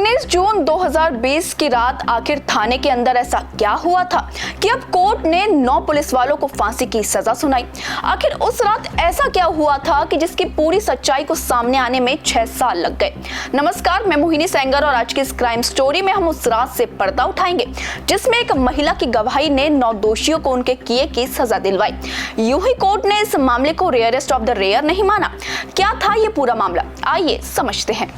19 जून 2020 की रात आखिर थाने के अंदर ऐसा क्या हुआ था कि अब कोर्ट ने 9 पुलिस वालों को फांसी की सजा सुनाई। आखिर उस रात ऐसा क्या हुआ था कि जिसकी पूरी सच्चाई को सामने आने में 6 साल लग गए। नमस्कार, मैं मोहिनी सेंगर और आज की इस क्राइम स्टोरी में हम उस रात से पर्दा उठाएंगे जिसमें एक महिला की गवाही ने 9 दोषियों को उनके किए की सजा दिलवाई। यूं ही कोर्ट ने इस मामले को रेयरेस्ट ऑफ द रेयर नहीं माना। क्या था ये पूरा मामला, आइए समझते हैं।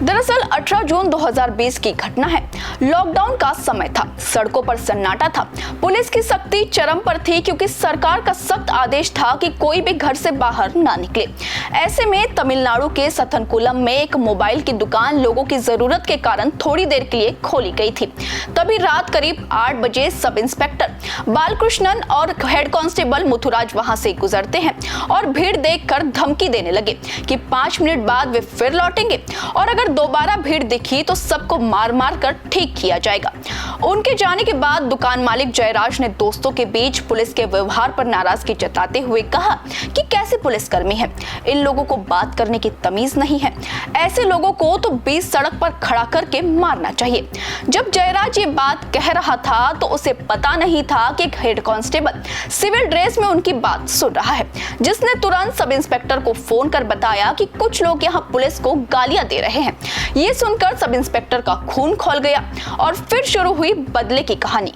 दरअसल 18 जून 2020 की घटना है। लॉकडाउन का समय था, सड़कों पर सन्नाटा था। पुलिस की सख्ती चरम पर थी क्योंकि सरकार का सख्त आदेश था कि कोई भी घर से बाहर ना निकले। ऐसे में तमिलनाडु के सथनकुलम में एक मोबाइल की दुकान लोगों की जरूरत के कारण थोड़ी देर के लिए खोली गई थी। तभी रात करीब 8 बजे सब इंस्पेक्टर बालकृष्णन और हेड कांस्टेबल मुथुराज वहां से गुजरते हैं और भीड़ देखकर धमकी देने लगे कि 5 मिनट बाद वे फिर लौटेंगे और अगर दोबारा भीड़ दिखी तो सबको मार मार कर ठीक किया जाएगा। उनके जाने के बाद दुकान मालिक जयराज ने दोस्तों के बीच पुलिस के व्यवहार पर नाराजगी जताते हुए कहा कि कैसे पुलिसकर्मी है, इन लोगों को बात करने की तमीज नहीं है, ऐसे लोगों को तो बीच सड़क पर खड़ा करके मारना चाहिए। जब जयराज ये बात कह रहा था तो उसे पता नहीं था कि एक हेड कांस्टेबल सिविल ड्रेस में उनकी बात सुन रहा है, जिसने तुरंत सब इंस्पेक्टर को फोन कर बताया कि कुछ लोग यहाँ पुलिस को गालियां दे रहे हैं। ये सुनकर सब इंस्पेक्टर का खून खौल गया और फिर शुरू हुई बदले की कहानी।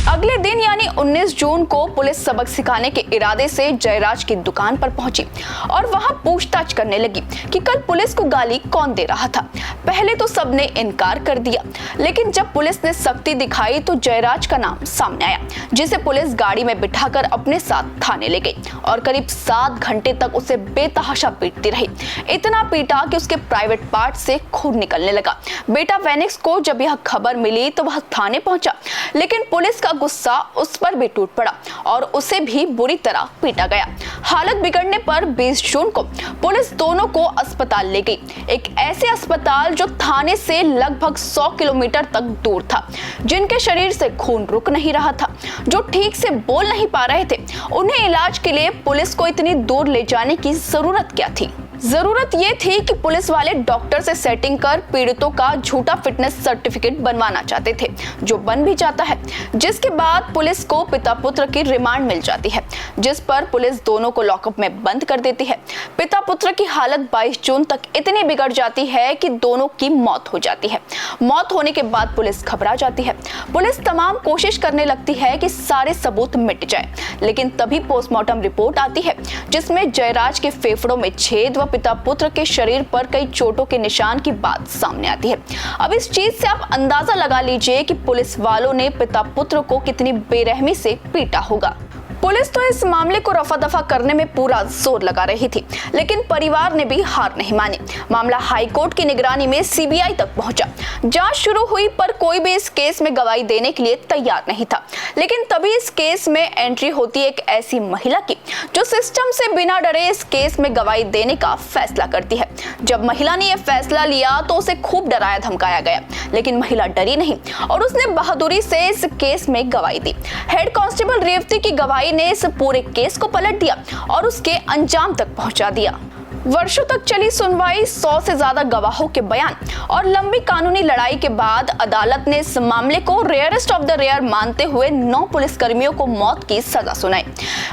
अगले दिन यानी 19 जून को पुलिस सबक सिखाने के इरादे से जयराज की दुकान पर पहुंची और वहां पूछताछ करने लगी कि कल पुलिस को गाली कौन दे रहा था। पहले तो सबने इनकार कर दिया, लेकिन जब पुलिस ने सख्ती दिखाई तो जयराज का नाम सामने आया, जिसे पुलिस गाड़ी में बिठाकर अपने साथ थाने ले गई और करीब 7 घंटे तक उसे बेतहाशा पीटती रही। इतना पीटा कि उसके प्राइवेट पार्ट से खून निकलने लगा। बेटा वेनिक्स को जब यह खबर मिली तो वह थाने पहुंचा, लेकिन पुलिस का गुस्सा उस पर भी टूट पड़ा और उसे भी बुरी तरह पीटा गया। हालत बिगड़ने पर 20 जून को पुलिस दोनों को अस्पताल ले गई, एक ऐसे अस्पताल जो थाने से लगभग 100 किलोमीटर तक दूर था। जिनके शरीर से खून रुक नहीं रहा था, जो ठीक से बोल नहीं पा रहे थे, उन्हें इलाज के लिए पुलिस को इतनी दूर ले जाने की जरूरत क्या थी? जरूरत यह थी कि पुलिस वाले डॉक्टर से सेटिंग कर पीड़ितों का झूठा फिटनेस सर्टिफिकेट बनवाना चाहते थे, जो बन भी जाता है, जिसके बाद पुलिस को पिता पुत्र की रिमांड मिल जाती है, जिस पर पुलिस दोनों को लॉकअप में बंद कर देती है। पिता पुत्र की हालत 22 जून तक इतनी बिगड़ जाती है कि दोनों की मौत हो जाती है। मौत होने के बाद पुलिस घबरा जाती है। पुलिस तमाम कोशिश करने लगती है कि सारे सबूत मिट जाए, लेकिन तभी पोस्टमार्टम रिपोर्ट आती है जिसमें जयराज के फेफड़ों में छेद व पिता पुत्र के शरीर पर कई चोटों के निशान की बात सामने आती है। अब इस चीज से आप अंदाजा लगा लीजिए कि पुलिस वालों ने पिता पुत्र को कितनी बेरहमी से पीटा होगा। पुलिस तो इस मामले को रफा दफा करने में पूरा जोर लगा रही थी, लेकिन परिवार ने भी हार नहीं मानी। मामला हाई कोर्ट की निगरानी में सीबीआई तक पहुंचा। जांच शुरू हुई पर कोई भी इस केस में गवाही देने के लिए तैयार नहीं था, लेकिन तभी इस केस में एंट्री होती है एक ऐसी महिला की जो सिस्टम से बिना डरे इस केस में गवाही देने का फैसला करती है। जब महिला ने यह फैसला लिया तो उसे खूब डराया धमकाया गया, लेकिन महिला डरी नहीं और उसने बहादुरी से इस केस में गवाही दी। हेड कांस्टेबल रेवती की गवाही ने इस पूरे केस को पलट दिया और उसके अंजाम तक पहुंचा दिया। वर्षों तक चली सुनवाई, 100 से ज्यादा गवाहों के बयान और लंबी कानूनी लड़ाई के बाद अदालत ने इस मामले को रेयरेस्ट ऑफ द रेयर मानते हुए 9 पुलिसकर्मियों को मौत की सजा सुनाई।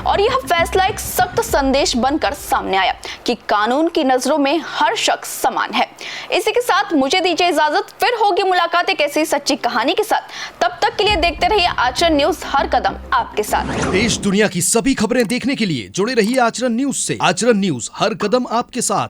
और यह फैसला एक सख्त संदेश बनकर सामने आया कि कानून की नजरों में हर शख्स समान है। इसी के साथ मुझे दीजिए इजाजत, फिर होगी मुलाकात एक ऐसी सच्ची कहानी के साथ। तब तक के लिए देखते रहिए आचरण न्यूज, हर कदम आपके साथ। देश दुनिया की सभी खबरें देखने के लिए जुड़े रहिए आचरण न्यूज से। आचरण न्यूज, हर कदम आपके साथ।